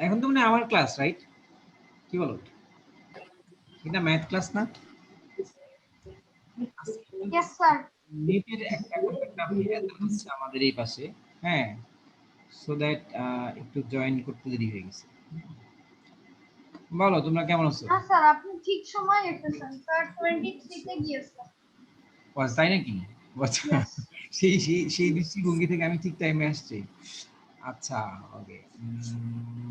এখন তো মানে আমার ক্লাস রাইট, কি বলো? এটা ম্যাথ ক্লাস না? Yes sir. নেটের একটা ভেজাল হচ্ছে আমাদের এই পাশে, হ্যাঁ, সো দ্যাট একটু জয়েন করতে দেরি হয়ে গেছে। বলো তোমরা কেমন আছো? হ্যাঁ স্যার, আপনি ঠিক সময় এসেছেন স্যার, 23 তে গিয়েছেন। তাই নাকি? আচ্ছা, ইয়েস। সেই সেই সেই দৃষ্টিভঙ্গি থেকে আমি ঠিক টাইমে আসছি। আচ্ছা, ওকে।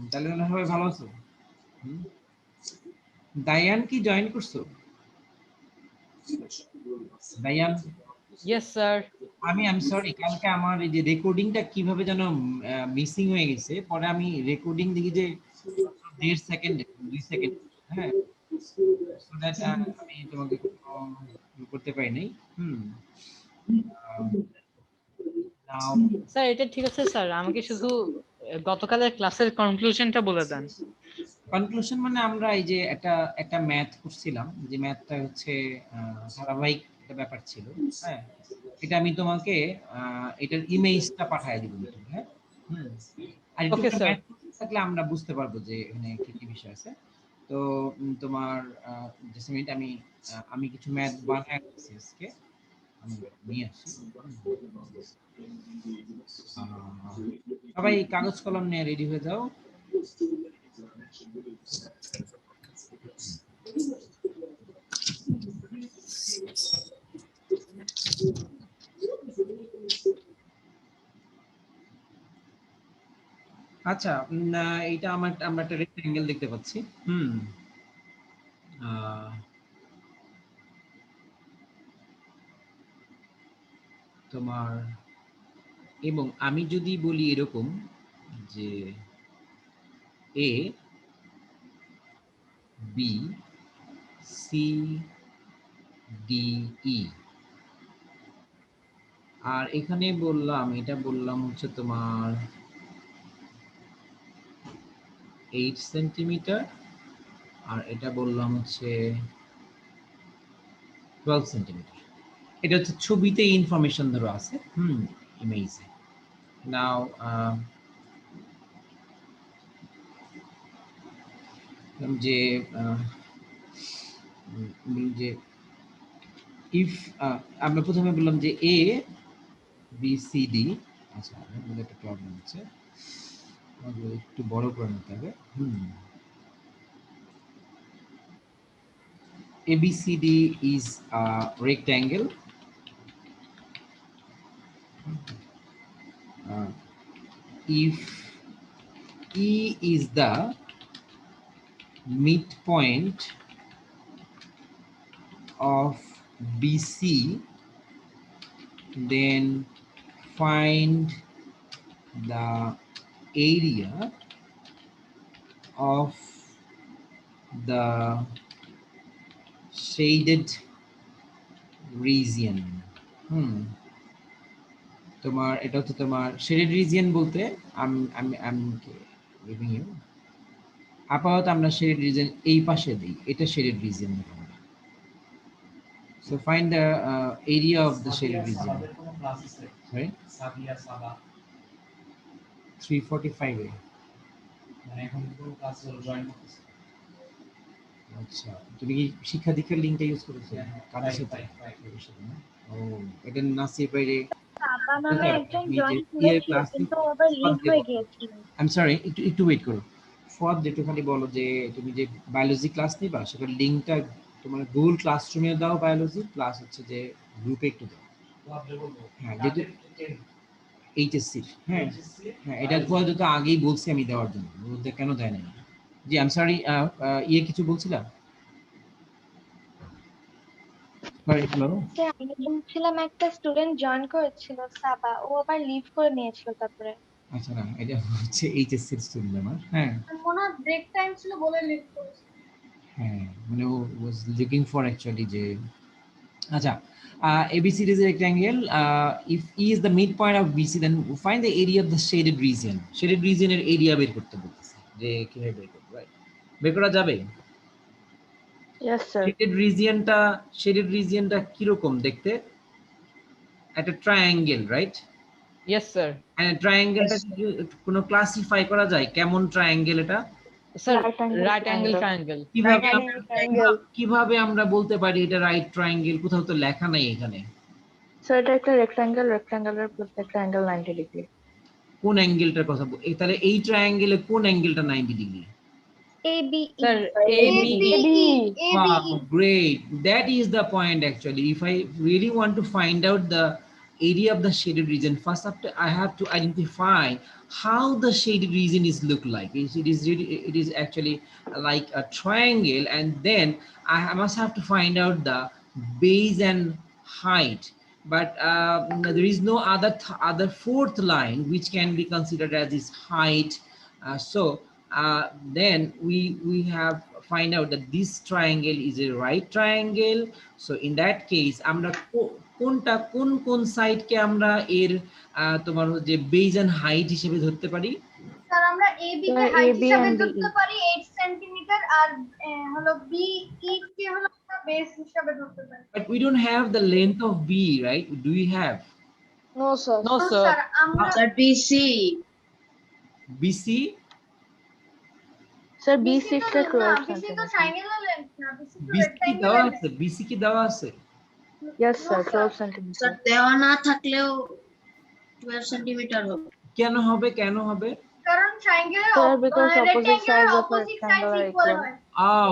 তাহলে তোমরা সবাই ভালো আছো? হুম? দায়ান কি জয়েন করছো? Dayan, yes sir. আমি সরি, কালকে আমার এই যে রেকর্ডিংটা কিভাবে যেন মিসিং হয়ে গেছে, পরে আমি রেকর্ডিং দেখি যে 1.5 সেকেন্ড 2 সেকেন্ড, হ্যাঁ, সো দ্যাট আমি তোমাকে করতে পারি নাই। নাও স্যার এটা ঠিক আছে স্যার, আমাকে শুধু গতকালের ক্লাসের কনক্লুশনটা বলে দেন। কনক্লুশন মানে আমরা এই যে একটা ম্যাথ করছিলাম, যে ম্যাথটা হচ্ছে ধারাবাহিক একটা ব্যাপার ছিল, হ্যাঁ, এটা আমি তোমাকে এটার ইমেজটা পাঠিয়ে দিব, হ্যাঁ। আর একটু ওকে স্যার। ম্যাথ থাকলে আমরা বুঝতে পারবো যে এখানে কি কি বিষয় আছে। তো তোমার জাস্ট মিনিট, আমি কিছু ম্যাথ বানায় রাখছি আজকে, আমি নিয়ে আসি। সবাই কাগজ কলম নিয়ে রেডি হয়ে যাও। আচ্ছা, এইটা আমরা একটা রেক্টেঙ্গেল দেখতে পাচ্ছি। তোমার, এবং আমি যদি বলি এরকম যে এ বি সি ডি ই, আর এখানে এটা বললাম হচ্ছে তোমার 8 সেন্টিমিটার, আর এটা বললাম হচ্ছে 12 সেন্টিমিটার। এটা হচ্ছে ছবিতে ইনফরমেশন ধরো আছে, ইমেজে। নাও যে যে ইফ আমরা প্রথমে বললাম যে এ বি সি ডি, আচ্ছা একটা প্রবলেম হচ্ছে, আমাদের একটু বড় করে নিতে হবে। ABCD is a rectangle. If E is the midpoint of BC, then find the area of the shaded region. তোমার এটা হচ্ছে তোমার শেডেড রিজিয়ন বলতে আমি আমি আমি গিভিং ইউ, আপাতত আমরা শেডেড রিজিয়ন এই পাশে দিই, এটা shaded region. So find the area of the shaded region. Sorry? 345 এ। আচ্ছা, তুমি কি শিক্ষা দীক্ষার লিংকটা ইউজ করেছো? কাদের সাথে? ও, এটা নাসির বাইরে সাবা নামে একজন আমি যে জয়েন ইয়ার করেছিল ক্লাস কিন্তু আবার লিভ হয়ে গিয়েছিল। আই এম সরি, একটু ওয়েট করো। ফর যেটুখানি বলো যে তুমি যে বায়োলজি ক্লাস নিবা, সেটার লিংকটা তোমার গুগল ক্লাসরুমে দাও, বায়োলজি প্লাস হচ্ছে যে গ্রুপে একটু দাও। হ্যাঁ, যেহেতু এইচএসসি, হ্যাঁ হ্যাঁ, এটা যত আগেই বলছি আমি দেওয়ার জন্য, বলতে কেন দেয় না? জি আই এম সরি, ইয়ে কিছু বলছিলাম। স্যার আমি বলছিলাম একটা স্টুডেন্ট জয়েন করেছিল সাবা, ও আবার লিভ করে নিয়েছিল তারপরে। আচ্ছা, না এটা হচ্ছে এইচএসসি স্টুডেন্ট আমার, হ্যাঁ মনে হয় ব্রেক টাইম ছিল বলে লিভ করেছে। হ্যাঁ, মানে ও ওয়াজ লুকিং ফর অ্যাকচুয়ালি যে, আচ্ছা, ABCD is a rectangle. If E is the midpoint of BC, then find the area of the shaded region. Shaded region এর এরিয়া বের করতে বলতেছে, যে কিভাবে বের করব, রাইট? বের করা যাবে? Yes sir. শেডেড রিজিয়নটা কি রকম দেখতে? একটা triangle, right? Yes, sir. And ট্রায়াঙ্গেলটা কোনো ক্লাসিফাই করা যায় কেমন ট্রায়াঙ্গেল এটা? Sir, Right angle right angle triangle. triangle. কিভাবে Right আমরা triangle. কিভাবে আমরা বলতে পারি এটা রাইট ট্রায়াঙ্গেল? কোথাও তো লেখা নাই এখানে। So এটা একটা rectangle, rectangle এর প্রত্যেকটা একটা angle 90 degree. কোন অ্যাঙ্গেলটার কথা তাহলে এই ট্রায়াঙ্গেলে কোন অ্যাঙ্গেলটা 90 degree? ABE. Sir, ABE. ABE. Wow, ABE. great. That is the point actually. If I really want to find out the area of the shaded region, first after I have to identify how the shaded region is look like. It is actually like a triangle, and then I must have to find out the base and height. But there is no other fourth line which can be considered as its height. Then we have find out that this triangle is a right triangle. So in that case আমরা কোনটা কোন side কে আমরা এর তোমার যে base and height হিসেবে ধরতে পারি? স্যার আমরা AB কে Sir, হাইট AB হিসাবে and ধরতে BE. পারি 8 সেন্টিমিটার আর হলো BE কে হলো আমরা বেস হিসাবে ধরতে পারি। But we don't have the length of B, right? Do we have No, sir. No, তো sir. স্যার আমরা Sir, BC. BC? Sir, BC B6 তো এর 12 না, BC তো centimeter. ট্রায়াঙ্গুলার লেন্থ না, BC তো BC কি দেওয়া রেক্ট্যাঙ্গুলার। আছে? BC কি দেওয়া আছে? Yes, No, sir, sir. 12 Sir, centimeter. দেওয়া না থাকলেও 12 সেন্টিমিটার হবে। কেন হবে কেন হবে? কারণ triangular Sir, because opposite sides of a opposite sides rectangle are equal equal. হয়।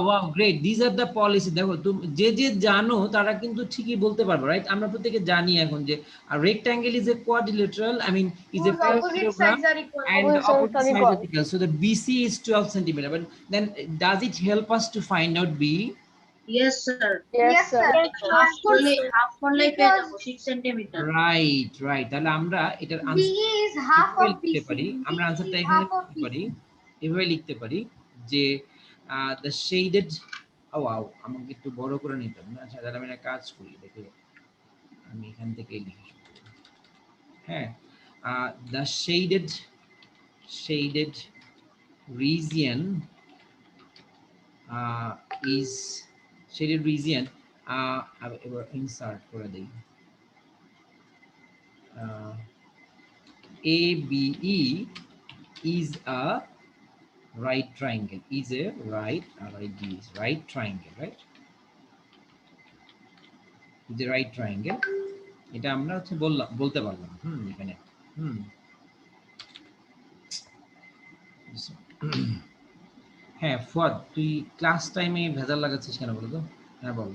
Wow great, this are the policy. দেখো তুমি যে জানো তারা কিন্তু ঠিকই বলতে পারবে, রাইট? আমরা প্রত্যেকে জানি এখন যে rectangle is a quadrilateral, I mean is a Whose opposite parallelogram sides are equal. and the Opposite opposite sides are sides are equal. equal. So the BC is 12 centimeter. But then does it help us to find out B? Yes, sir. Yes, sir. Half Of course, করলেই পেয়ে যাবো 6 centimetre. Right right. তাহলে আমরা এটার BE is half answer of লিখতে BC. পারি, আমরা BE আনসারটা is এখানে half of লিখতে BC. পারি, এভাবে লিখতে পারি যে the shaded আমাকে একটু বড় করে নিতে হবে না। আচ্ছা তাহলে আমি একটা কাজ করি, দেখো আমি এখান থেকে লিখি। হ্যাঁ, the shaded region is shaded region এবার ইনসার্ট করে দেই ABE is a right triangle, is a right triangle, right? Is a right triangle. এটা আমরা হচ্ছে বলতে পারলাম এখানে হ্যাঁ। ফুয়াদ, তুই ক্লাস টাইমে ভেজাল লাগাচ্ছিস কেন বলো তো? হ্যাঁ বল।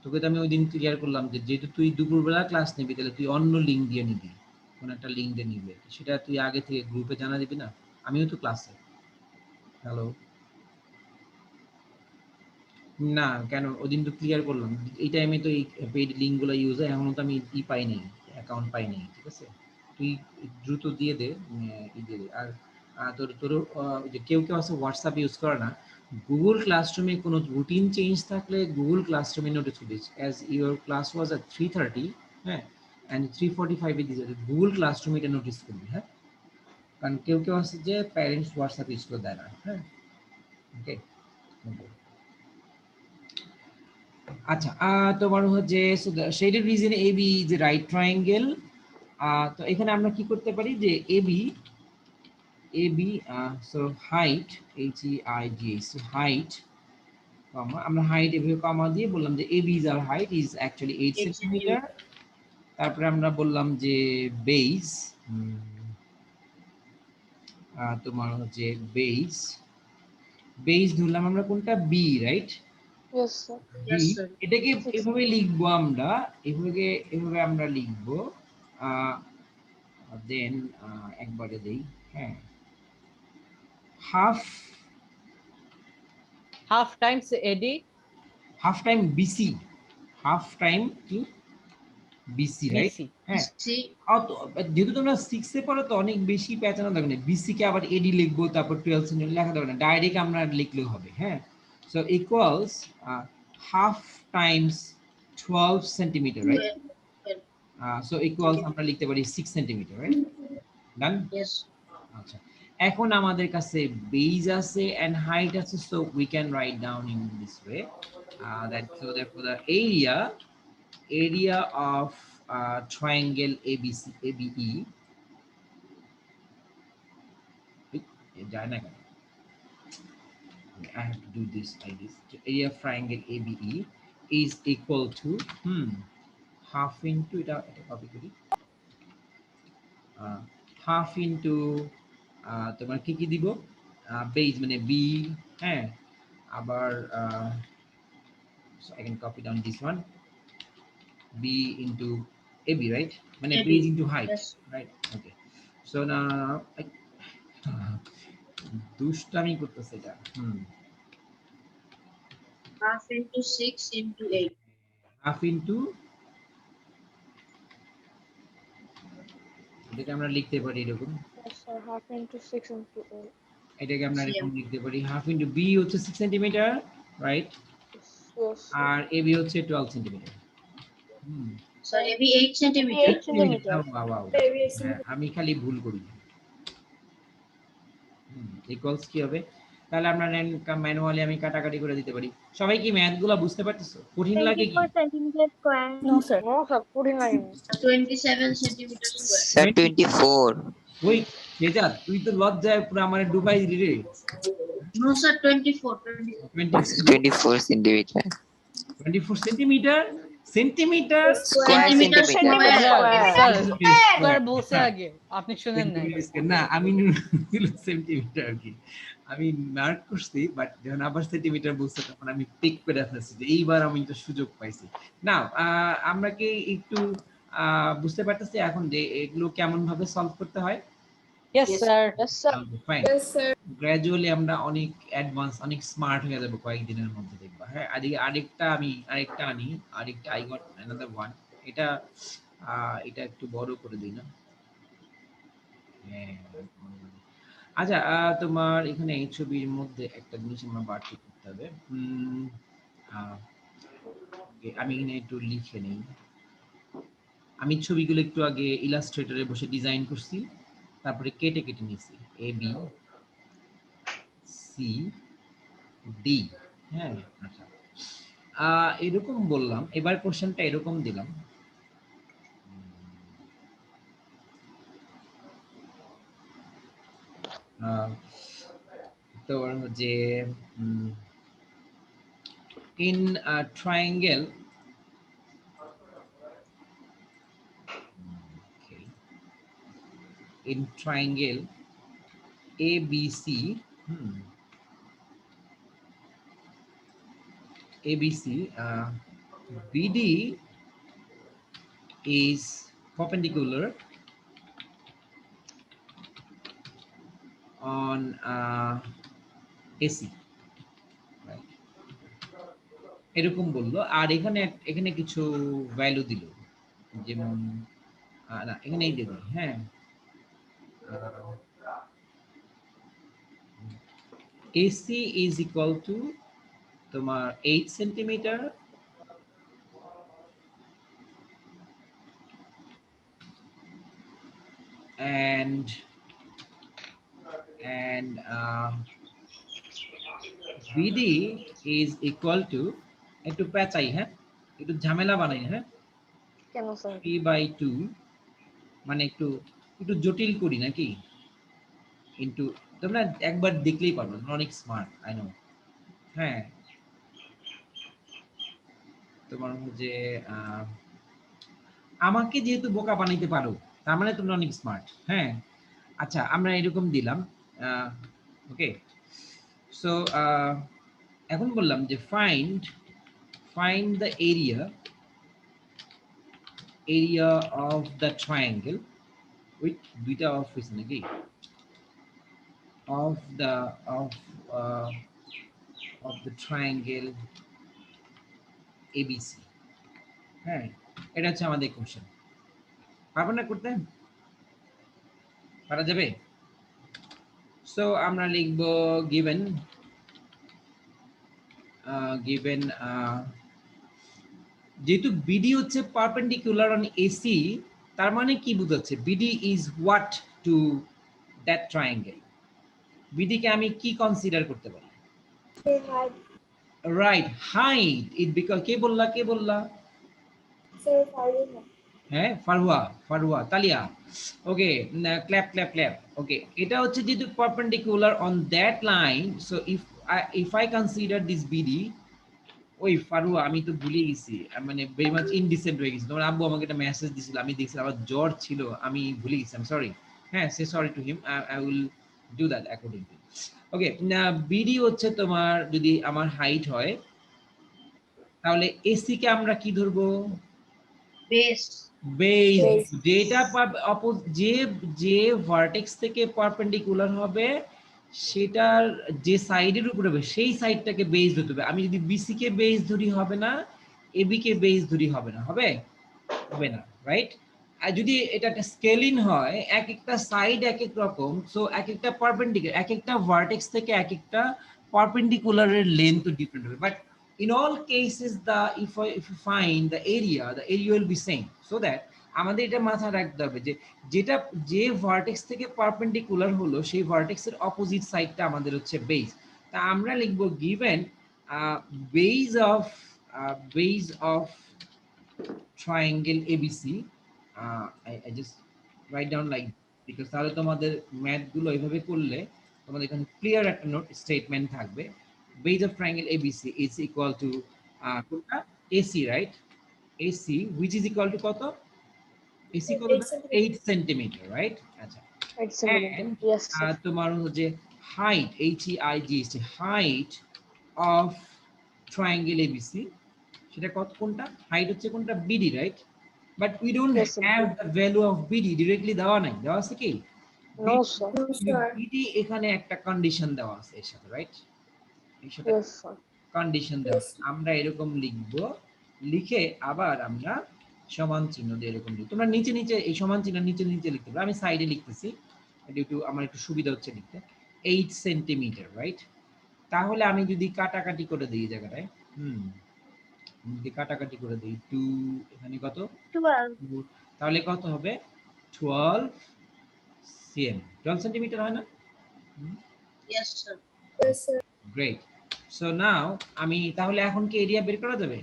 তোকে তো আমি ওই দিন ক্লিয়ার করলাম যে যেহেতু তুই দুপুরবেলা ক্লাস নিবি, তাহলে তুই অন্য লিঙ্ক দিয়ে নিবি, কোন একটা লিঙ্ক দিয়ে নিবি, সেটা তুই আগে থেকে গ্রুপে জানা দিবি না? আমিও তো ক্লাসে। হ্যালো, না কেন ওদিন তো ক্লিয়ার করলাম, এই টাইমে তো এই পেইড লিঙ্কগুলো ইউজ হয়, এখনো তো আমি পাই নাই, অ্যাকাউন্ট পাই নাই, ঠিক আছে? তুই দ্রুত দিয়ে দে, দিয়ে দে। আর তোর যে কেউ আছে হোয়াটসঅ্যাপ ইউজ করে না, গুগল ক্লাসরুমে কোনো রুটিন চেঞ্জ থাকলে গুগল ক্লাসরুমে notice this as your class was at 3:30, হ্যাঁ, অ্যান্ড 3:45 দিস গুগল ক্লাসরুমে এটা নোটিস করবি, হ্যাঁ? কারণ কেউ আছে যে প্যারেন্টস হোয়াটসঅ্যাপ ইউজ করে দেয় না, হ্যাঁ? ওকে, আচ্ছা। তোমার হচ্ছে শেডেড রিজন AB যে রাইট ট্রায়াঙ্গেল। তো এখানে আমরা কি করতে পারি যে AB so height HEID, so height comma, আমরা হাইট এভাবে কমা দিয়ে বললাম যে AB is our height is actually 8 centimetre. তারপরে আমরা বললাম যে বেস তোমার হচ্ছে বেস ধরলাম আমরা কোনটা B, right? Yes, sir. Yes, sir. এটাকে এভাবে লিখবো আমরা, এভাবে আমরা লিখবো। দেন একবারে দেই, হ্যাঁ, Half times AD. Half time BC, half time কি BC, রাইট? BC. হ্যাঁ, See, যেহেতু তোমরা 6 এ পড়ো তো অনেক বেশি পেঁচানো থাকবে না, BC কে আবার AD লিখবো, তারপর 12 সেন্টিমিটার লেখা যাবে না, ডাইরেক্ট আমরা লিখলেও হবে, হ্যাঁ? So equals half Times 12 centimetre, right? So equals আমরা লিখতে পারি 6 সেন্টিমিটার, রাইট? ডান? yes. আচ্ছা, এখন আমাদের কাছে বেজ আছে and height আছে, so we can write down in this way that so therefore the area of triangle ABC ABE. I have to do this like this. The area of triangle ABE is equal to half into এটা copy করি half into তোমার কি দিব base মানে B হ্যাঁ আবার so I can copy down this one b into ab right মানে AB, base into height yes. right okay so now দুষ্টামি করতেছে এটা Half into 6 into 8. Half into এটাকে আমরা লিখতে পারি এরকম Yes, sir. Half into 6 into 8. এটাকে আমরা Yeah. এরকম লিখতে পারি হাফ ইনটু বি হচ্ছে 6 সেন্টিমিটার রাইট Yes, sir. আর এবি হচ্ছে 12 centimetre So AB 8 centimeter. 8 centimeter. হ্যাঁ, আমি খালি ভুল করি ইকুয়ালস কি হবে তাহলে আমরা ম্যানুয়ালি আমি কাটাকাটি করে দিতে পারি সবাই কি ম্যাথ গুলো বুঝতে পারতেছো কঠিন লাগে কি 24 centimeter square. No, sir. No, sir. Putting line. 27 centimeter square. Sir, 24. ওই তেজা তুই তো লজ্জায় পুরো আমারে ডুবাই দিলি রে No, sir, 24. 24 centimeter. 24 centimetre centimetre Centimeter centimeter. square. Sir বলছে আগে আপনি শুনেন না না আমি সেন্টিমিটার আর কি আমি মার্ক করছি বাট যখন আবার সেন্টিমিটার বলছে তখন আমি পিক করে ফেলছি যে এইবার আমি তো সুযোগ পাইছি না আমরা কি একটু বুঝতে পারতেছি এখন যে এগুলো কেমন ভাবে সলভ করতে হয় yes sir Yes, sir. Fine gradually আমরা অনেক অ্যাডভান্স অনেক স্মার্ট হয়ে যাব কয়েকদিনের মধ্যে দেখবা হ্যাঁ আরেকটা আনি আরেকটা আই গট অ্যানাদার ওয়ান এটা এটা একটু বড় করে দিই না হ্যাঁ আচ্ছা তোমার এখানে এই ছবির মধ্যে একটা জিনিস আমরা বাড়তি করতে হবে আমি এখানে একটু লিখে নেই আমি ছবিগুলো একটু আগে ইলাস্ট্রেটরে বসে ডিজাইন করছি তারপরে কেটে কেটে নিয়েছি এ বি সি ডি হ্যাঁ আচ্ছা এরকম বললাম এবার কোশ্চেনটা এরকম দিলাম তো যে in a triangle okay in triangle ABC ABC BD is perpendicular on AC right এরকম বললো আর এখানে কিছু ভ্যালু দিল যেমন না এখানেই দেব হ্যাঁ AC is equal to তোমার 8 centimetre and BD is equal to একটু পেঁচাই হ্যাঁ একটু ঝামেলা বানাই হ্যাঁ কেন স্যার 3/2 মানে একটু জটিল করি নাকি ইনটু তোমরা একবার দেখলেই পারবে অনেক স্মার্ট আই নো হ্যাঁ তোমার যে আমাকে যেহেতু বোকা বানাইতে পারো তার মানে তোমরা অনেক স্মার্ট হ্যাঁ আচ্ছা আমরা এরকম দিলাম ওকে সো এখন বললাম যে find the area of the triangle with দুইটা অফ হইছে নাকি of the triangle ABC হ্যাঁ এটা হচ্ছে আমাদের কোশ্চেন পারবো না করতে পারা যাবে সো আমরা লিখব given যেহেতু BD হচ্ছে পারপেন্ডিকুলার অন AC তার মানে কি বোঝাচ্ছে BD is what to that triangle BD কে আমি কি কনসিডার করতে পারি রাইট হাইট ইট বিকজ কে বললা হ্যাঁ ফারুয়া তালিয়া ওকে ক্ল্যাপ ক্ল্যাপ ক্ল্যাপ ওকে এটা হচ্ছে যেহেতু perpendicular on that line so if I consider this BD ওই ফারুয়া আমি তো ভুলে গেছি মানে ভেরি মাচ ইনডিসেন্ট হয়ে গেছি তোমার আব্বু আমাকে একটা মেসেজ দিছিল আমি দেখছি আমার জ্বর ছিল আমি ভুলে গেছি আই এম সরি হ্যাঁ say sorry to him I will do that accordingly okay BD হচ্ছে তোমার যদি আমার হাইট হয় তাহলে এসি কে আমরা কি ধরবো বেস বেস Base. যেটা যে যে ভার্টেক্স থেকে পারপেন্ডিকুলার হবে সেটার যে সাইডের উপরে হবে সেই সাইডটাকে বেস ধরতে হবে আমি যদি বিসি কে বেস ধরি হবে না এবি কে বেস ধরি হবে না হবে হবে না রাইট আর যদি এটা একটা স্কেলিং হয় এক একটা সাইড এক এক রকম সো এক একটা পারপেন্ডিকুলার এক একটা ভার্টেক্স থেকে এক একটা পারপেন্ডিকুলারের লেন্থ ডিফারেন্ট হবে but in all cases if you find the area will be same so that আমাদের এটা মাথায় রাখতে হবে যে যেটা যে ভার্টেক্স থেকে পারপেন্ডিকুলার হলো সেই ভার্টেক্সের অপোজিট সাইডটা আমাদের হচ্ছে বেস তা আমরা লিখব given base of triangle ABC I just write down like because তাহলে তোমাদের ম্যাথ গুলো এইভাবে করলে তোমাদের এখানে ক্লিয়ার একটা নোট স্টেটমেন্ট থাকবে base of triangle ABC is equal to AC, right? AC, which is equal to কত? AC equal to 8 centimeter, right? আচ্ছা 8 centimeter. Yes, sir. তোমার হচ্ছে height, HEIG is the height of triangle ABC. সেটা কত কোনটা? height হচ্ছে কোনটা? BD, right? But we don't Yes, sir. have the value of BD directly দেওয়া নাই। দেওয়া আছে কি? No, sir. BD এখানে একটা কন্ডিশন দেওয়া আছে এর সাথে, right? এর সাথে Yes, sir. কন্ডিশন দেওয়া আছে। আমরা এরকম লিখব লিখে আবার আমরা সমান চিহ্ন দিয়ে এরকম লিখব তোমরা নিচে নিচে এই সমান চিহ্ন নিচে নিচে লিখতে পারো আমি সাইডে লিখতেছি ডিউ টু আমার একটু সুবিধা হচ্ছে লিখতে 8 সেন্টিমিটার রাইট তাহলে আমি যদি কাটাকাটি করে দিই এই জায়গাটায় যদি কাটাকাটি করে দিই 2 এখানে কত 12. তাহলে কত হবে 12 cm 12 সেন্টিমিটার হয় না yes sir great so now আমি তাহলে এখন কি এরিয়া বের করা যাবে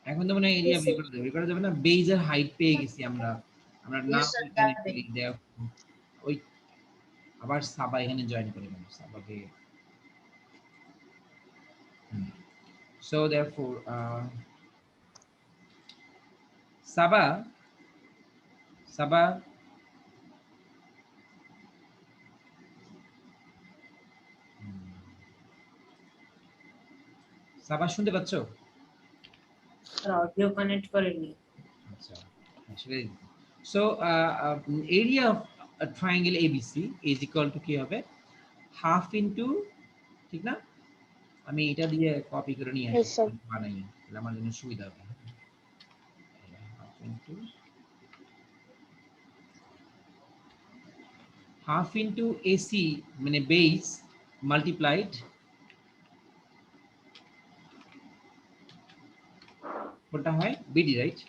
এখন তো মানে এরিয়া বের করা যাবে না বেজের হাইট পেয়ে গেছি আমরা আমরা না Yes, sir, যাবে। দেখ ওই আবার সাবা এখানে জয়েন করে নেব সাবাকে সো देयरफॉर সাবা সাবা শুনতে পাচ্ছো অডিও কানেক্ট করেনি আচ্ছা আসলে so area of triangle ABC is equal to কি হবে হাফ ইনটু ঠিক না আমি এটা দিয়ে কপি করে নিয়ে Yes, আসি sir. বানাই তাহলে আমার জন্য সুবিধা হবে হাফ ইনটু এসি মানে বেস মাল্টিপ্লাইড কোনটা হয় বিডি রাইট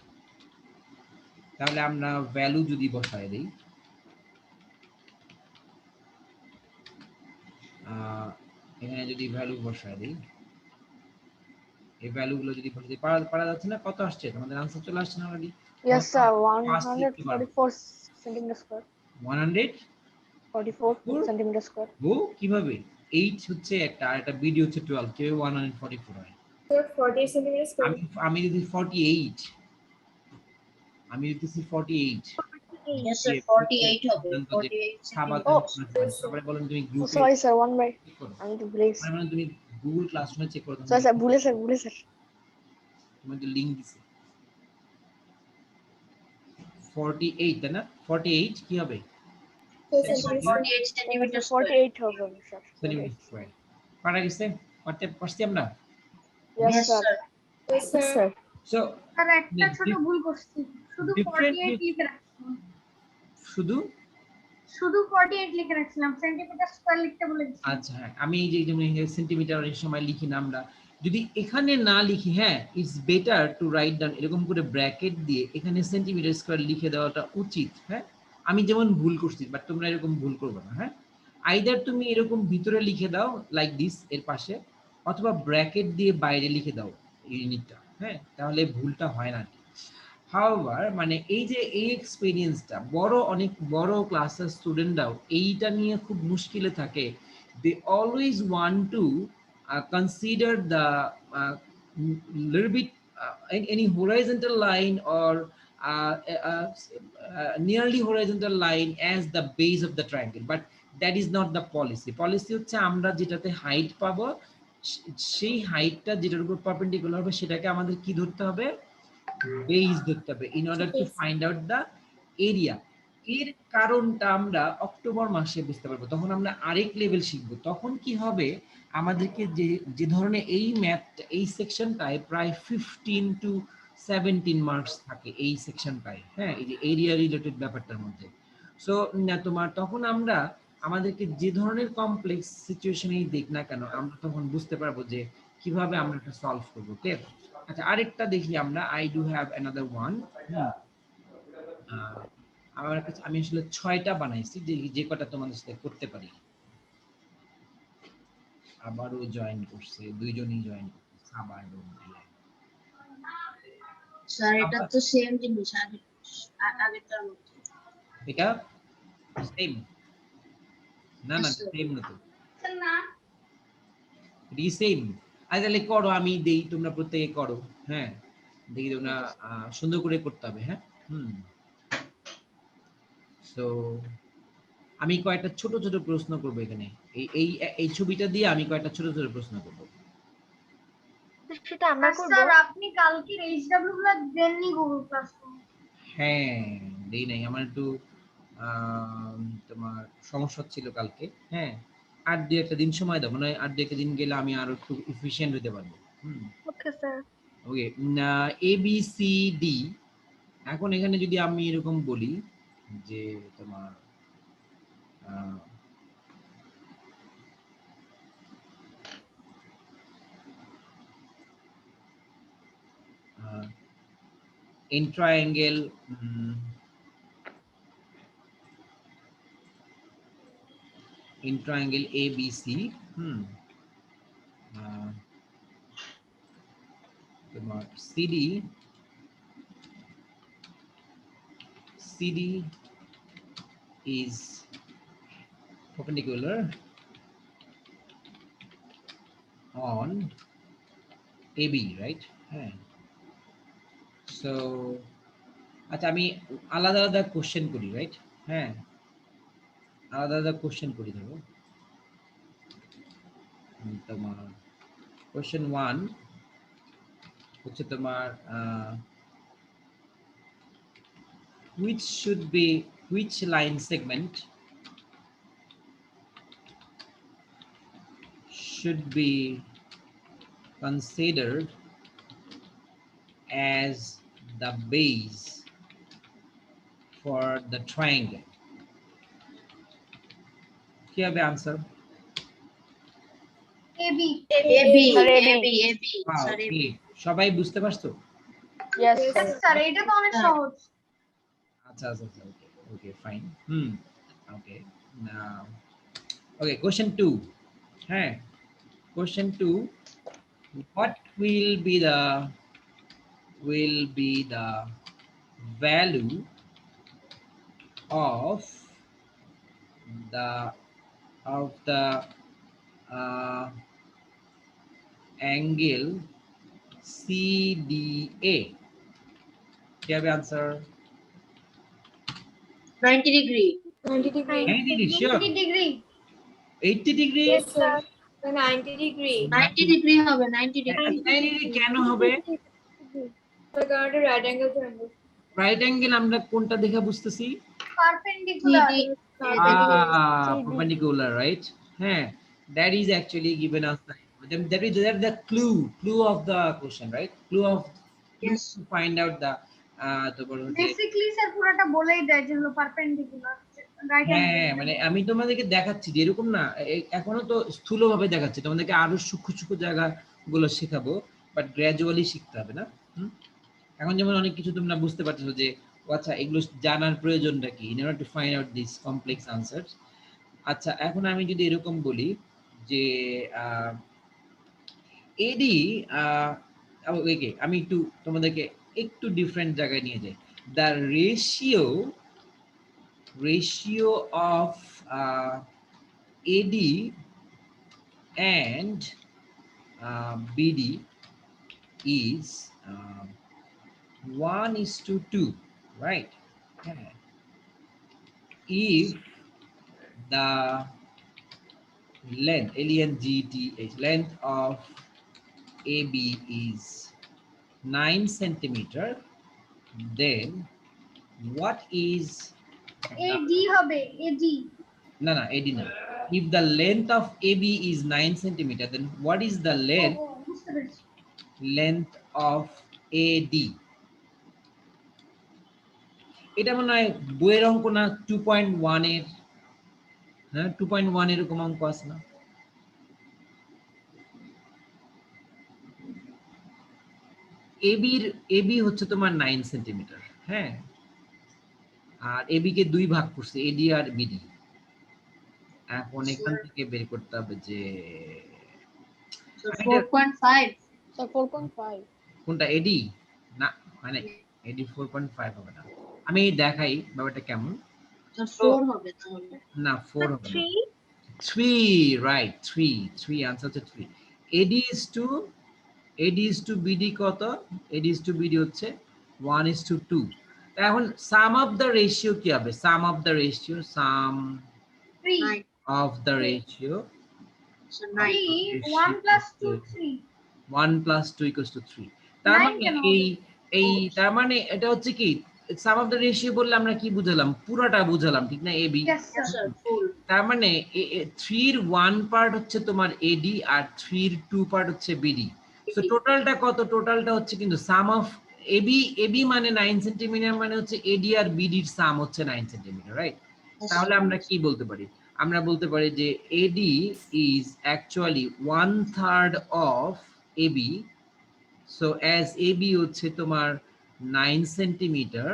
তাহলে আমরা ভ্যালু যদি বসায় দেই এখানে যদি ভ্যালু বসায় দেই এই ভ্যালুগুলো যদি বসাতে পারা যাচ্ছে না কত আসছে তোমাদের आंसर চলে আসছে না অলরেডি Yes, sir. Fast লিখতে পারো। 144 centimeter square. 44 centimeter square. ও কিভাবে 8 হচ্ছে একটা আর একটা বিডি হচ্ছে 12 কিভাবে 144 হয় 40 centimeters square. আমি যদি 48 আমি যদি 48 yes sir 48 হবে 48 সাবাত Oh. তারপরে বলেন তুমি Oh, গ্রুপে sorry, sir. One by. Check করো আমি তো ভুলে গেছি। মানে তুমি গুগল ক্লাসরুমে চেক করো Sorry, sir. ভুলে স্যার। তোমাকে লিংক দিছি 48 তাই না 48 কি হবে 48 সেন্টিমিটার 48 হবে, sir. সেন্টিমিটার স্কয়ার পারা গেছে করতে পারছি আমরা Yes, sir. Yes, Yes, sir. So আর একটা ছোট ভুল করছি শুধু Different 48 লিখে রাখছিলাম শুধু শুধু 48 লিখে রাখছিলাম সেন্টিমিটার স্কয়ার লিখতে বলে দিছি আচ্ছা হ্যাঁ আমি এই যে যেমন সেন্টিমিটার অনেক সময় লিখি না আমরা যদি এখানে না লিখি হ্যাঁ it's better to write down এরকম করে ব্র্যাকেট দিয়ে এখানে সেন্টিমিটার স্কয়ার লিখে দেওয়াটা উচিত হ্যাঁ আমি যেমন ভুল করছি বাট তোমরা এরকম ভুল করবে না হ্যাঁ আইদার তুমি এরকম ভিতরে লিখে দাও লাইক দিস এর পাশে অথবা ব্র্যাকেট দিয়ে বাইরে লিখে দাও ইউনিটটা হ্যাঁ তাহলে ভুলটা হয় না হাউএভার মানে এই যে এই এক্সপেরিয়েন্সটা অনেক বড় ক্লাসের স্টুডেন্টরাও এইটা নিয়ে খুব মুশকিলে থাকে। They always want to consider the little bit any horizontal line or nearly horizontal line as the base of the triangle, but that is not the policy হচ্ছে আমরা যেটাতে হাইট পাবো সেই হাইটটা যেটার উপর পারপেন্ডিকুলার হবে সেটাকে আমাদের কি ধরতে হবে, বেস ধরতে হবে in order to find out the area। এর কারণটা আমরা অক্টোবর মাসে বুঝতে পারবো, তখন আমরা আরেক লেভেল শিখবো। তখন কি হবে, আমাদেরকে যে ধরনের এই ম্যাথ এই সেকশনটায় প্রায় 15 to 17 মার্কস থাকে এই সেকশনটায়, হ্যাঁ, এই যে এরিয়া রিলেটেড ব্যাপারটার মধ্যে। সো তোমার তখন আমরা আমাদেরকে যে ধরনের কমপ্লেক্স সিচুয়েশনেই দেখ না কেন আমরা তখন বুঝতে পারবো যে কিভাবে আমরা এটা সলভ করবো। ওকে, আচ্ছা আরেকটা দেখি আমরা, I do have another one. আমার কাছে আমি আসলে 6টা বানাইছি যে কটা তোমাদের সাথে করতে পারি। আবারও জয়েন করছে, দুইজনই জয়েন করছে, আবার স্যার এটা তো সেম জিনিস আগেরটার মতো। এটা সেম না? না Yes, sir. সেম না তো, না সেম। আচ্ছা তাহলে করো, আমি দেই, তোমরা প্রত্যেকে করো। হ্যাঁ, দেখি তোমরা সুন্দর করে করতে হবে। হ্যাঁ, সো আমি কয়েকটা ছোট ছোট প্রশ্ন করবো এখানে, এই এই ছবিটা দিয়ে আমি কয়েকটা ছোট ছোট প্রশ্ন করবো। সেটা আমরা করব। স্যার আপনি কালকে এইচডব্লিউ গুলো দেননি গুগল ক্লাসরুম? হ্যাঁ, দেই নাই, আমার একটু তোমার সমস্যা ছিল কালকে। হ্যাঁ, আর দুই একটা দিন সময় দাও, মানে আর দুই একটা দিন গেলে আমি আরো একটু এফিশিয়েন্ট হতে পারবো। Okay sir. Okay, A B C D. এখন এখানে যদি আমি এরকম বলি যে তোমার in triangle ABC, তোমার CD is perpendicular on AB, right? হ্যাঁ, সো আচ্ছা আমি আলাদা আলাদা কোশ্চেন করি, রাইট? হ্যাঁ, আলাদা আলাদা কোশ্চেন করি। ধরো তোমার কোশ্চেন 1 হচ্ছে তোমার which line segment should be considered as the base for the triangle? কি হবে আনসার? এবি। স্যার ওকে, সবাই বুঝতে পারছো? ইয়েস স্যার এটা তো অনেক সহজ। আচ্ছা আচ্ছা আচ্ছা, ওকে ওকে ফাইন। ওকে, নাও ওকে, কোশ্চেন 2। হ্যাঁ, question 2, what will be the value of the angle CDA? কি হবে answer? 90 degree. 90 degree. 90 degree, sure? 90 degree. 80 degree? Yes sir. 90 degree. 90 degree হবে, 90 ডিগ্রি। 90 ডিগ্রি কেন হবে? কারণ এটা right angle triangle. Right angle আমরা কোনটা দেখে বুঝতেছি? পারপেন্ডিকুলার। Perpendicular, right? হ্যাঁ, that is actually given us that is the clue of the question, right? Clue Yes. to find out the basically sir পুরোটা বলেই দেয় যে হলো পারপেন্ডিকুলার রাইট হ্যাঁ, অ্যাঙ্গেল। মানে আমি তোমাদেরকে দেখাচ্ছি যে এরকম না, এখনো তো স্থূলভাবে দেখাচ্ছি, তোমাদেরকে আরো সূক্ষ্ম সূক্ষ্ম জায়গাগুলো শেখাবো, বাট গ্র্যাজুয়ালি শিখতে হবে না? এখন যেমন অনেক কিছু তোমরা বুঝতে পারছো যে আচ্ছা এগুলো জানার প্রয়োজনটা কি, in order to find out these complex answers। আচ্ছা এখন আমি যদি এরকম বলি যে এডি, ওকে আমি একটু তোমাদেরকে একটু ডিফারেন্ট জায়গায় নিয়ে যাই। The ratio of AD and BD is 1:2, right? Yeah. If the length, length of AB is 9 centimeter, then what is AD হবে AD no AD না. If the length of AB is 9 centimeter, then what is the বুঝতে পেরেছি length of AD? এটা মনে হয় বইয়ের অঙ্ক না 2.1 এর, হ্যাঁ 2.1 এরকম অঙ্ক আছে না? AB হচ্ছে তোমার 9 সেন্টিমিটার, হ্যাঁ, আর AB কে দুই ভাগ করছে, AD আর BD। এখন এখান থেকে বের করতে হবে যে 4.5 স্যার 4.5 কোনটা AD না, মানে AD 4.5 হবে না। আমি দেখাই ব্যাপারটা কেমন। 4 হবে তাহলে না 4 হবে না, 3 3 রাইট, 3 আনসার হচ্ছে 3। AD is to BD কত? AD is to BD হচ্ছে 1:2। এখন সাম অফ দ্য রেশিও কি হবে? Sum of the ratio, sum 3 of the ratio, so 9 1 plus 2 3 1 plus 2 equals to 3। তার 9 মানে কেন এই তার মানে এটা হচ্ছে কি সাম অফ দ্য রেশিও বললে আমরা কি বুঝালাম? পুরোটা বুঝালাম, ঠিক না? AB, yes yes sir sir full তার মানে 3 এর 1 পার্ট হচ্ছে তোমার AD আর 3 এর 2 পার্ট হচ্ছে BD। সো টোটালটা কত? টোটালটা হচ্ছে কিন্তু সাম অফ AB মানে 9 সেন্টিমিটার, মানে হচ্ছে AD আর BD এর সাম হচ্ছে 9 সেন্টিমিটার, রাইট? Yes, তাহলে sir. আমরা কি বলতে পারি? আমরা বলতে পারি যে AD is actually 1/3 of AB. So as AB হচ্ছে তোমার 9 সেন্টিমিটার,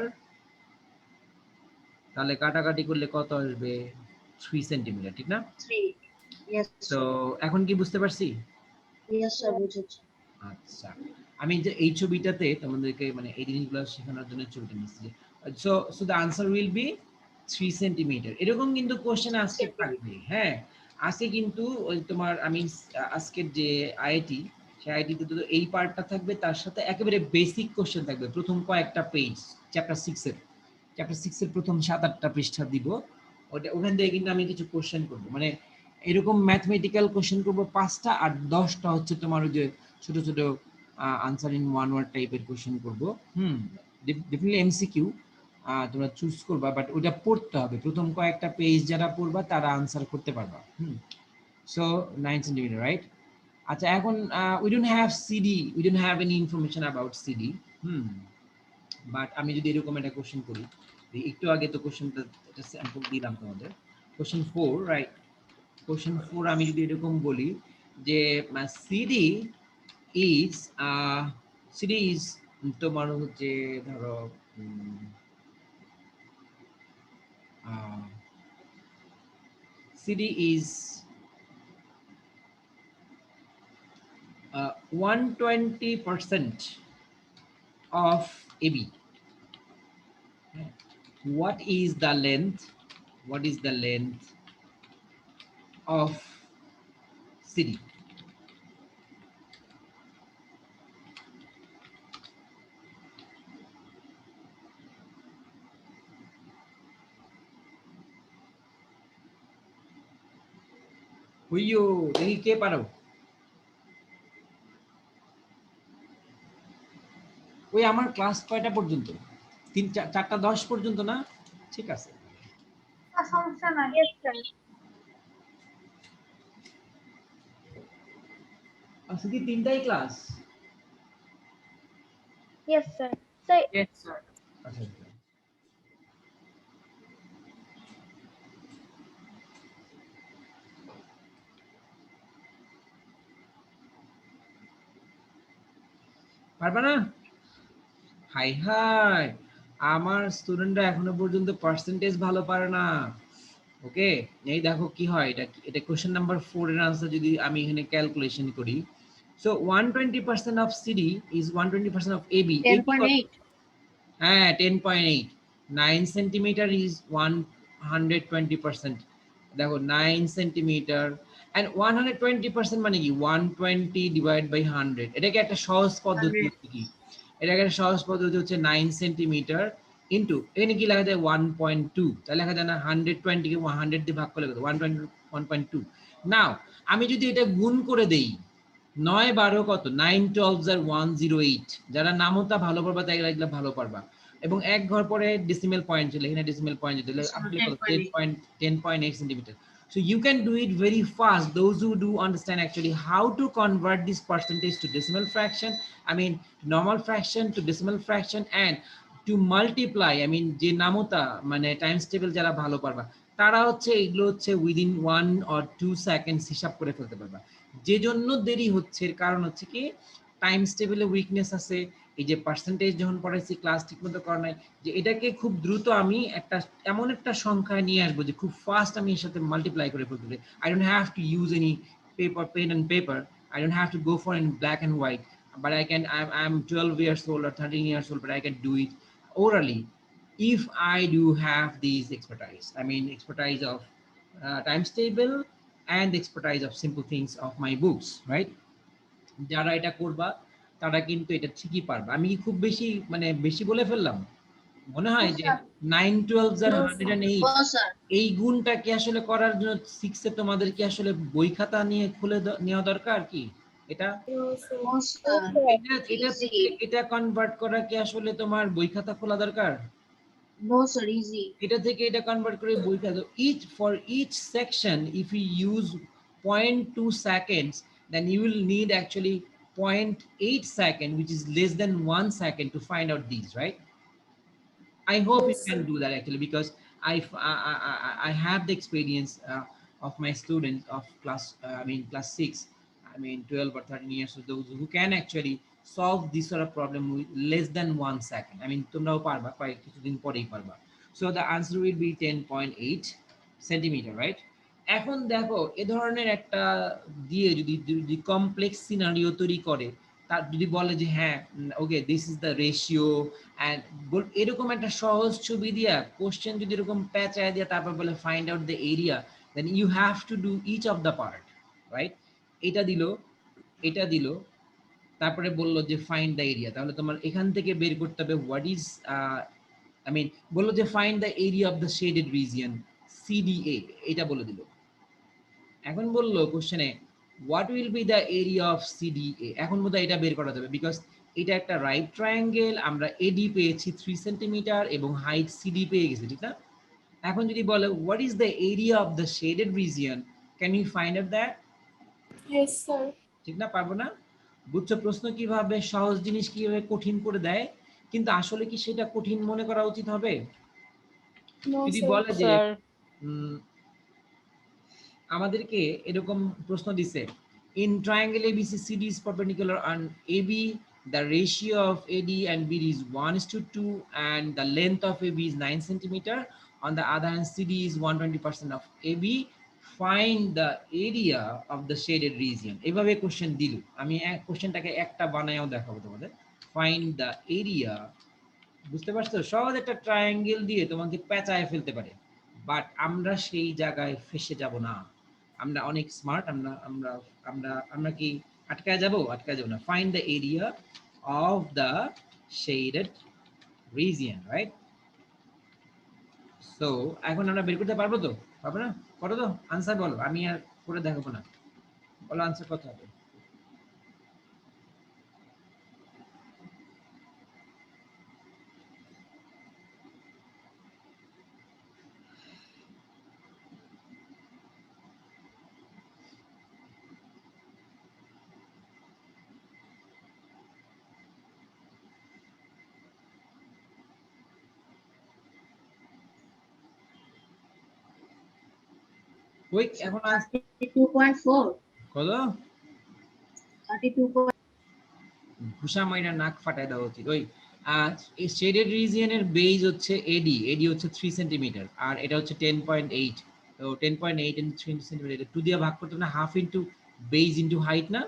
তাহলে কাটাকাটি করলে কত আসবে? 3 সেন্টিমিটার, ঠিক না? 3 yes তো sir. এখন কি বুঝতে পারছি? yes sir বুঝেছি আচ্ছা, আমি যে এই ছবিটাতে তোমাদেরকে মানে এই জিনিসগুলো শেখানোর জন্য ছবিটা নিচ্ছি। So the answer will be 3 centimetre. এরকম কিন্তু কোশ্চেন আজকে থাকবে, হ্যাঁ আজকে কিন্তু ওই তোমার আমি আজকের যে আইআইটি, সেই আইআইটিতে তো এই পার্টটা থাকবে, তার সাথে একেবারে বেসিক কোশ্চেন থাকবে প্রথম কয়েকটা পেজ, চ্যাপ্টার 6 এর প্রথম 7-8টা পৃষ্ঠা দিব। ওখান থেকে কিন্তু আমি কিছু কোশ্চেন করবো, মানে এরকম ম্যাথমেটিক্যাল কোশ্চেন করবো 5টা, আর 10টা হচ্ছে তোমার ওই যে ছোট ছোট আনসার ইন ওয়ান ওয়ার্ড টাইপের কোশ্চেন করবো। ডেফিনেটলি এমসিকিউ তোমরা চুজ করবা, বাট ওটা পড়তে হবে। প্রথম কয়েকটা পেজ যারা পড়বা তারা আনসার করতে পারবা। So 9 centimetre, right? আচ্ছা, এখন we don't have CD, we don't have any information about CD. But আমি যদি এরকম একটা কোশ্চেন করি, একটু আগে তো কোশ্চেনটা একটা স্যাম্পল দিলাম তোমাদের, কোশ্চেন 4, রাইট? কোশ্চেন 4 আমি যদি এরকম বলি যে সিডি ইজ তোমার হচ্ছে ধরো CD is 120% of AB. What is the length? What is the length of CD? হুইয়ো, দেখি কে পারো? ওই আমার ক্লাস কয়টা পর্যন্ত? 4টা 10 পর্যন্ত না? ঠিক আছে, সমস্যা নাই yes sir শুধু 3টাই class? yes sir sir Yes, sir. আচ্ছা, পারবা না? হাই হাই, আমার স্টুডেন্টরা এখনো পর্যন্ত পার্সেন্টেজ ভালো পারে না। ওকে, এই দেখো কি হয়, এটা কোশ্চেন নাম্বার 4 এর আনসার যদি আমি এখানে ক্যালকুলেশন করি। So 120% of CD is 120% of AB. 10.8. 10.8. 9 centimeter is 120%. দেখো 9 সেন্টিমিটার and 120% মানে কি 120 ডিভাইড বাই 100। এটাকে একটা সহজ পদ্ধতি 100 হচ্ছে কি, এটাকে একটা সহজ পদ্ধতি হচ্ছে 9 সেন্টিমিটার ইনটু এখানে কি লেখা যায় 1.2, তাহলে লেখা যায় না 120 কে 100 দিয়ে ভাগ করলে কত 1.2। নাও আমি যদি এটা গুণ করে দেই 9 12 কত 9 12 আর 108, যারা নামতা ভালো পারবা তাই এগুলা ভালো পারবা। এবং এক ঘর পরে ডেসিমেল পয়েন্ট ছিল, এখানে ডেসিমেল পয়েন্ট ছিল আপনি 10.8 centimeter. So you can do it very fast. Those who do understand actually how to convert this percentage to decimal fraction, I mean normal fraction to decimal fraction, and to multiply, I mean যে নামতা মানে Times table যারা ভালো পারবা তারা হচ্ছে এগুলো হচ্ছে উইদিন 1 or 2 seconds হিসাব করে ফেলতে পারবা। যে জন্য দেরি হচ্ছে এর কারণ হচ্ছে কি টাইমস টেবিলে উইকনেস আছে, এই যে পার্সেন্টেজ যখন পড়াইছি ক্লাস ঠিকমতো করা নাই, যে এটাকে খুব দ্রুত আমি একটা এমন একটা সংখ্যায় নিয়ে আসবো যে খুব ফাস্ট আমি এর সাথে মাল্টিপ্লাই করে ফেলতে পারি। I don't have to use any paper pen and paper, I don't have to go for in black and white, but I can, I'm 12 years old or 13 years old, but I can do it orally if I do have these expertise. I mean expertise of times table and expertise of simple things of my books, right? যারা এটা করবা তারা কিন্তু এটা ঠিকই পারবে। আমি কি খুব বেশি মানে বেশি বলে ফেললাম? মনে হয় যে 9 12 আর 108 Oh, sir. এই গুণটা কি আসলে করার জন্য 6 এ তোমাদের কি আসলে বই খাতা নিয়ে খুলে নেওয়া দরকার কি? এটা Oh, sir. এটা থেকে এটা কনভার্ট করা কি আসলে তোমার বই খাতা খোলা দরকার? No, sir. Easy. এটা থেকে এটা কনভার্ট করে বই খাতা each for each section if you use 0.2 seconds then you will need actually 0.8 second, which is less than 1 second to find out these, right? I hope you can do that actually, because I have the experience of my students of class I mean class 6, I mean 12 or 13 years old, those who can actually solve this sort of problem with less than 1 second. I mean তোমরাও পারবা, কয়েক কিছুদিন পরেই পারবা। So the answer will be 10.8 centimeter, right? এখন দেখো এ ধরনের একটা দিয়ে যদি কমপ্লেক্স সিনারিও তৈরি করে, তার যদি বলে যে হ্যাঁ okay this is the ratio and এরকম একটা সহজ ছবি দিয়া কোশ্চেন যদি এরকম প্যাচায় দিয়া তারপর বলে find out the area, then you have to do each of the part, right? এটা দিল, এটা দিল, তারপরে বললো যে ফাইন্ড দ্য এরিয়া, তাহলে তোমার এখান থেকে বের করতে হবে হোয়াট ইজ I mean বললো যে find the area of the shaded region CDA, এটা বলে দিল। এখন বললো কোশ্চেনে what will be the area of CDA, এখন বোধহয় এটা বের করা যাবে বিকজ এটা একটা রাইট ট্রায়াঙ্গেল, আমরা AD পেয়েছি 3 সেন্টিমিটার এবং হাইট CD পেয়ে গেছি, ঠিক না? এখন যদি বলে what is the area of the shaded region, can you find out that? Yes, sir. ঠিক না? পারবো না? বুঝছো প্রশ্ন কিভাবে সহজ জিনিস কিভাবে কঠিন করে দেয়, কিন্তু আসলে কি সেটা কঠিন মনে করা উচিত হবে? No, যদি sir. বলে যে স্যার আমাদেরকে এরকম প্রশ্ন দিছে in triangle ABC CD is perpendicular on AB, the ratio of AD and BD is 1:2 and the length of AB is 9 centimeter, on the other hand CD is 120% of AB, find the area of the shaded region। এভাবে question দিল, আমি কোশ্চেনটাকে একটা বানায়ও দেখাবো তোমাদের। find the area, বুঝতে পারছো? সহজ একটা ট্রায়াঙ্গেল দিয়ে তোমাকে পেঁচায় ফেলতে পারে, বাট আমরা সেই জায়গায় ফেসে যাব না, আমরা অনেক স্মার্ট, আমরা আমরা আমরা আমরা কি আটকায় যাব? আটকায় যাব না। Find the area of the shaded region, right? So এখন আমরা বের করতে পারবো তো? পারবো না? করো তো, আনসার বলো, আমি আর করে দেখাবো না, বলো আনসার কত হবে? ওই এখন 32.4. কত? 32. ঘুষা মাইরা নাক ফাটায় দেওয়া উচিত। ওই শেডেড রিজিয়নের বেজ হচ্ছে এডি, এডি হচ্ছে 3 সেন্টিমিটার আর এটা হচ্ছে 10.8, তো 10.8 ইনটু 3 সেন্টিমিটার, এটা 2 দিয়ে ভাগ করতে না, half into base into height না,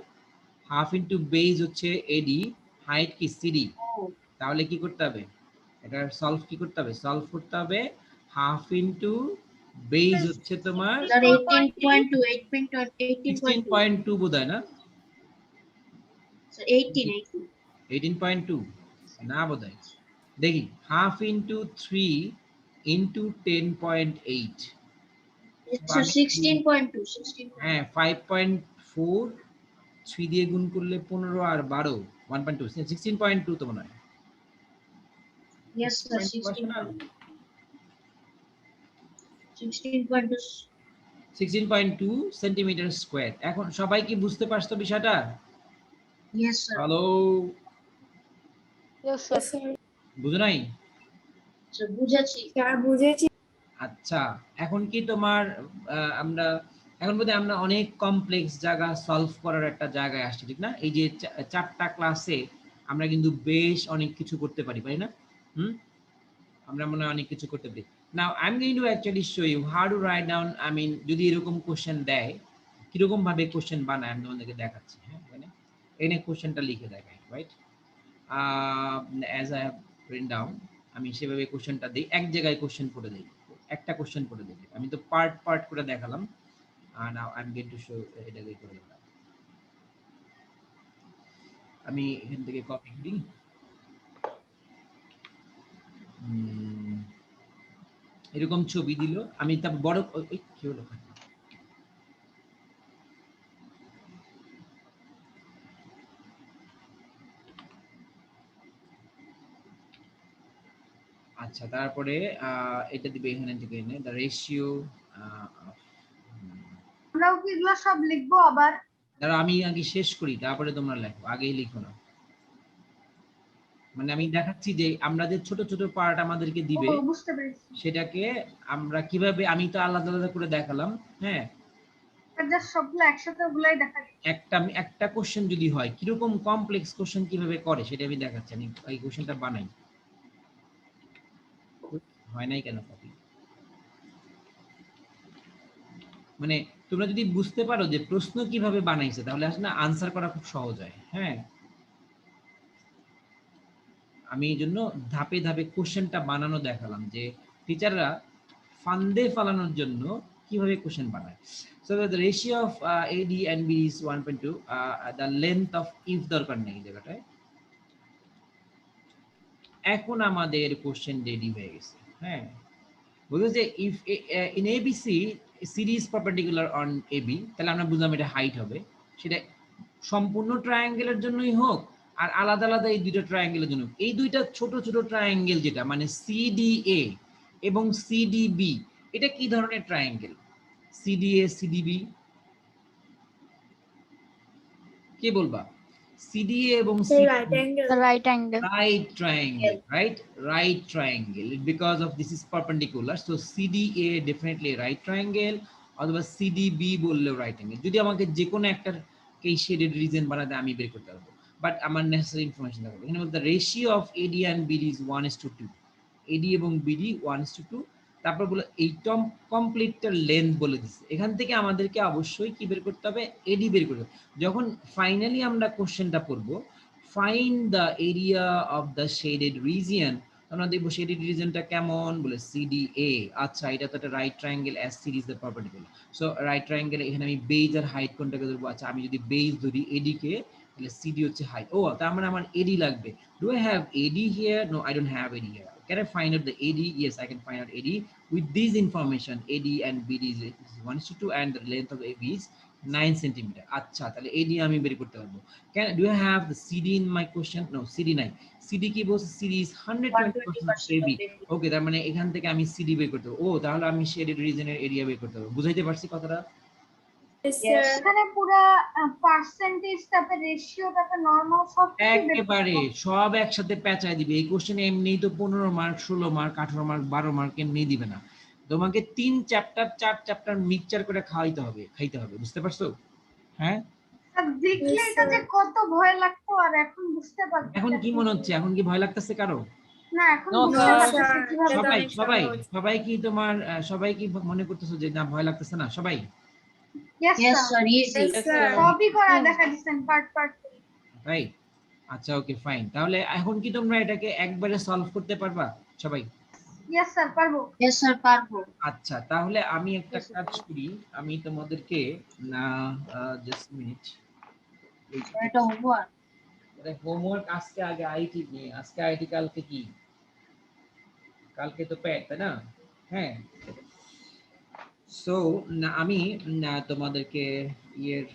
হাফ ইনটু বেজ হচ্ছে এডি, হাইট কি সিডি। তাহলে কি করতে হবে, এটা সলভ কি করতে হবে, সলভ করতে হবে হাফ ইনটু বেজ হচ্ছে তোমার স্যার 18.2 18.2 16.2 বোধহয় না, স্যার 18 18.2 না বোধহয়, দেখি হাফ ইনটু 3 ইনটু 10.8, স্যার 16.2 16 হ্যাঁ 5.4, 3 দিয়ে গুণ করলে 15 আর 12 1.2 16.2 তো মনে হয়। Yes sir 16.2 16.2 centimetre square. এখন সবাই কি বুঝতে পারছো বিষয়টা? Yes sir hello, Yes, sir. বুঝো নাই? স্যার বুঝেছি আচ্ছা, এখন কি তোমার আমরা এখন বোধহয় আমরা অনেক কমপ্লেক্স জায়গা সলভ করার একটা জায়গায় আসছি, ঠিক না? এই যে 4টা ক্লাসে আমরা কিন্তু বেশ অনেক কিছু করতে পারি, তাই না? আমরা মনে হয় অনেক কিছু করতে পারি। Now I am going to actually show you how to write down, I mean যদি এরকম কোশ্চেন দেয় কিরকম ভাবে কোশ্চেন বানায় আমি তোমাদেরকে দেখাচ্ছি। হ্যাঁ, এখানে কোশ্চেনটা লিখে দেখাই, right? As I have written down, আমি সেভাবে কোশ্চেনটা দিই, এক জায়গায় কোশ্চেন করে দিই, একটা কোশ্চেন করে দিই। আমি তো পার্ট পার্ট করে দেখালাম, নাও I am going to show এটা করে দিলাম। আমি এখান থেকে কপি করি, এরকম ছবি দিল, আমি তারপর বড় কি হলো, আচ্ছা তারপরে এটা দিবে এখানে থেকে এনে দ্য রেশিও। আমরাও কি এগুলো সব লিখবো আবার? দাঁড়া আমি আগে শেষ করি, তারপরে তোমরা লেখো, আগেই লিখো না। মানে আমি দেখাচ্ছি যে আমরা যে ছোট ছোট পার্ট আমাদেরকে দিবে ও, বুঝতে পেরেছি। সেটাকে আমরা কিভাবে, আমি তো আলাদা আলাদা করে দেখালাম। হ্যাঁ, জাস্ট সবগুলো একসাথে ওগুলাই দেখা যাচ্ছে। একটা কোশ্চেন যদি হয় কিরকম কমপ্লেক্স কোশ্চেন কিভাবে করে সেটা আমি দেখাচ্ছি। আমি এই কোশ্চেনটা বানাই, হয় নাই কেন কপি? মানে তোমরা যদি বুঝতে পারো যে প্রশ্ন কিভাবে বানাইছে তাহলে আসলে আনসার করা খুব সহজ হয়। হ্যাঁ, আমি এই জন্য ধাপে ধাপে কোশ্চেনটা বানানো দেখালাম যে টিচাররা ফান্দে ফালানোর জন্য কিভাবে কোশ্চেন বানায়। So the ratio of AD and BD is 1.2, the length of if দরকার নেই জায়গাটায়। এখন আমাদের কোশ্চেন রেডি হয়ে গেছে। হ্যাঁ, বলতে যে if in ABC CD is perpendicular on AB, তাহলে আমরা বুঝলাম এটা হাইট হবে, সেটা সম্পূর্ণ ট্রায়াঙ্গেলের জন্যই হোক আর আলাদা আলাদা এই দুইটা ট্রায়াঙ্গেলের জন্য। এই দুইটা ছোট ছোট ট্রায়াঙ্গেল যেটা মানে CDA এবং CDB, এটা কি ধরনের ট্রায়াঙ্গেল? CDA CDB কে বলবা? CDA এবং Right angle. The right angle. right triangle, right triangle, because of this is perpendicular, so CDA definitely right triangle, অথবা CDB বললেও right angle। যদি আমাকে যে কোনো একটা এই শেডেড রিজন বানাতে আমি বের করতে পারবো, বাট আমার নেসেসারি ইনফরমেশন থাকবে। এখানে বলতে ratio of AD and BD is 1:2, AD এবং BD 1:2। তারপর বলে এই কমপ্লিটটা লেন্থ বলে দিচ্ছে। এখান থেকে আমাদেরকে অবশ্যই কি বের করতে হবে? AD বের করতে হবে। যখন ফাইনালি আমরা কোশ্চেনটা পড়বো, find the area of the shaded region, আমরা দেখবো shaded regionটা কেমন, বলে CDA। আচ্ছা, এটা তো একটা right triangle, as CD is the perpendicular, so right triangle এখানে আমি বেজ আর হাইট কোনটাকে ধরবো? আচ্ছা, আমি যদি বেজ ধরি AD কে, তাহলে CD হচ্ছে হাইট। ও, তার মানে আমার AD লাগবে। Do I have AD here? No, I don't have AD here. Can I find out the AD? Yes, I can find out AD with this information. AD and BD is 1:2 and the length of the AB is 9 centimeter. আচ্ছা, তাহলে AD আমি বের করতে পারবো। Do I have the CD in my question? No, CD নাই। CD কি বলছে? CD is 120% AB. ওকে, তার মানে এখান থেকে আমি CD বের করতে পারবো। ও, তাহলে আমি শেডেড রিজনের এরিয়া বের করতে পারবো। বুঝাইতে পারছি কথাটা? এখানে পুরো পার্সেন্টেজ তারপর রেশিও তারপর নরমাল সব একেবারে সব একসাথে পেঁচায় দিবে। এই কোশ্চেনে এমনিই তো 15 মার্ক, 16 মার্ক, 18 মার্ক, 12 মার্ক এমনি দিবে না। তোমাকে 3 চ্যাপ্টার 4 চ্যাপ্টার মিক্সচার করে খাইতে হবে। বুঝতে পারছো? হ্যাঁ, দেখলে এটা যে কত ভয় লাগতো আর এখন বুঝতে পারছি। এখন কি মনে হচ্ছে? এখন কি ভয় লাগতেছে কারো? না, এখন No, বুঝতে sir. পারছি কিভাবে। সবাই কি তোমার সবাই কি মনে করতেছো যে না ভয় লাগতেছে না? সবাই Yes, Yes, sir. sir. Easy. সবই করা দেখা দিচ্ছেন পার্ট পার্ট। রাইট, আচ্ছা ওকে ফাইন। তাহলে এখন কি তোমরা এটাকে একবারে সলভ করতে পারবা সবাই? Yes, sir, পারবো। Yes, sir. পারবো। আচ্ছা তাহলে আমি একটা কাজ করি, আমি তোমাদেরকে না জাস্ট মিনিট, এটা হোমওয়ার্ক। হোমওয়ার্ক আজকে আগে আইটি নিয়ে, আজকে আইটি কালকে কি, কালকে তো প্যাট তাই না? হ্যাঁ, সো আমি তোমাদেরকে ইয়ের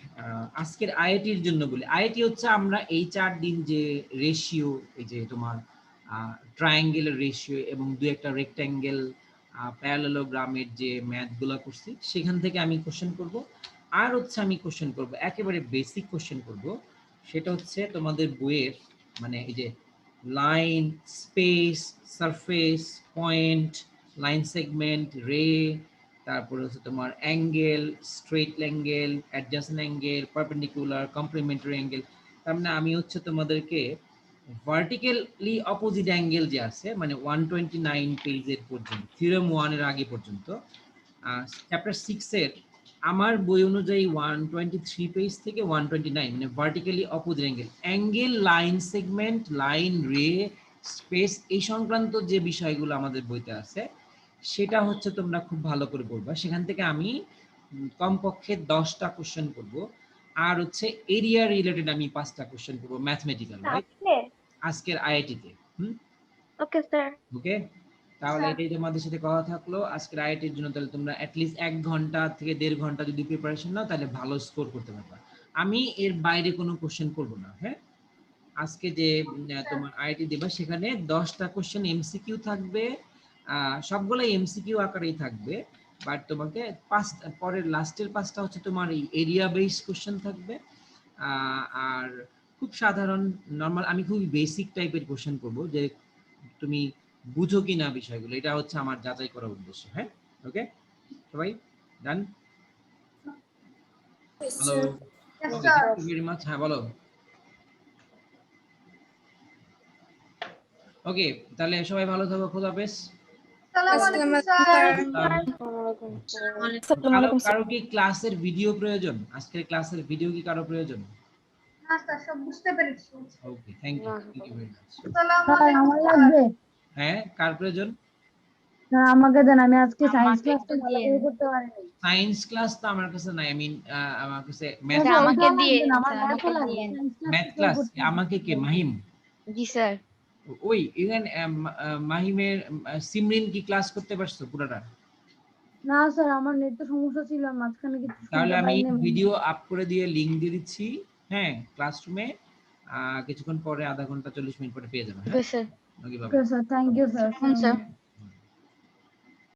আজকের আইআইটির জন্য বলি। আইআইটি হচ্ছে আমরা এই 4 দিন যে রেশিও, এই যে তোমার ট্রায়াঙ্গেলের রেশিও এবং দু একটা রেক্ট্যাঙ্গেল প্যারালেলোগ্রামের যে ম্যাথগুলো করছি সেখান থেকে আমি কোশ্চেন করব। আর হচ্ছে আমি কোশ্চেন করব একেবারে বেসিক কোশ্চেন করব, সেটা হচ্ছে তোমাদের বইয়ের মানে এই যে line, space, surface, point, line segment, রে, তারপরে হচ্ছে তোমার angle, straight angle, adjacent angle, perpendicular, complimentary angle. তার মানে আমি হচ্ছে তোমাদেরকে ভার্টিক্যালি অপোজিট অ্যাঙ্গেল যে আছে মানে 129 পেজের পর্যন্ত, থিওরেম 1 এর আগে পর্যন্ত, চ্যাপ্টার 6 এর আমার বই অনুযায়ী 123 পেজ থেকে 129 মানে vertically opposite angle, angle, line segment, line, রে, স্পেস, এই সংক্রান্ত যে বিষয়গুলো আমাদের বইতে আছে সেটা হচ্ছে তোমরা খুব ভালো করে পড়বা। সেখান থেকে আমি কমপক্ষে 10টা কোশ্চেন করব, আর হচ্ছে এরিয়া রিলেটেড আমি 5টা কোশ্চেন করব ম্যাথমেটিক্যাল, রাইট, আজকের আইআইটিতে। ওকে স্যার। ওকে, তাহলে স্যার। এটাই তোমাদের সাথে কথা থাকলো আজকের আইআইটির জন্য। তাহলে তোমরা অ্যাটলিস্ট 1 ঘন্টা থেকে 1.5 ঘন্টা যদি প্রিপারেশন নাও তাহলে ভালো স্কোর করতে পারবা। আমি এর বাইরে কোনো কোশ্চেন করব না। হ্যাঁ, আজকে যে তোমার আইআইটি দেবা সেখানে 10টা কোশ্চেন এমসিকিউ থাকবে, সবগুলো এমসিকিউ আকারেই থাকবে, বাট তোমাকে পরের লাস্টের 5টা হচ্ছে তোমার এই এরিয়া বেসড কোশ্চেন থাকবে। আর খুব সাধারণ নরমাল, আমি খুবই বেসিক টাইপের কোশ্চেন করব যে তুমি বুঝো কিনা বিষয়গুলো, এটা হচ্ছে আমার যাচাই করার উদ্দেশ্য। হ্যাঁ, ওকে সবাই done? Hello, Yes, okay, sir. Thank you very much. হ্যাঁ বলো। ওকে, তাহলে সবাই ভালো থাকো, খোদা হাফেজ। আসসালামু আলাইকুম স্যার। কারো কি ক্লাসের ভিডিও প্রয়োজন? আজকের ক্লাসের ভিডিও কি কারো প্রয়োজন? না স্যার, সব বুঝতে পেরেছি। ওকে, থ্যাংক ইউ ভেরি মাচ। আসসালামু স্যার আলাইকুম আমার স্যার। লাগবে। হ্যাঁ, কার প্রয়োজন? স্যার আমাকে দেন, আমি আজকে সায়েন্স আমাকে ক্লাসটা একটু ভালো দিয়েন। করে করতে পারিনি। সায়েন্স ক্লাস তো আমার কাছে নাই, আমি আমার কাছে ম্যাথ স্যার, আমাকে ওটাও দিয়ে, লাগবে না, আমার স্যার, ম্যাথও আমাকে লাগবে। দিয়েন। সায়েন্স ম্যাথ ক্লাসটা ক্লাস করতে আমাকে কে? মাহিম? জি স্যার। ওই ইভেন মাহিমের সিমরিন কি ক্লাস করতে পারছো পুরোটা? না স্যার, আমার নেট তো সমস্যা ছিল, মাঝখানে কিছু তাহলে শুনতে আমি পারিনি। ভিডিও আপ করে দিয়ে লিংক দিয়ে দিচ্ছি। হ্যাঁ, ক্লাসরুমে কিছুক্ষণ পরে, আধা ঘন্টা 40 মিনিট পরে পেয়ে যাবেন। ওকে স্যার। ওকে, বাবা। Okay sir, thank you sir. Sir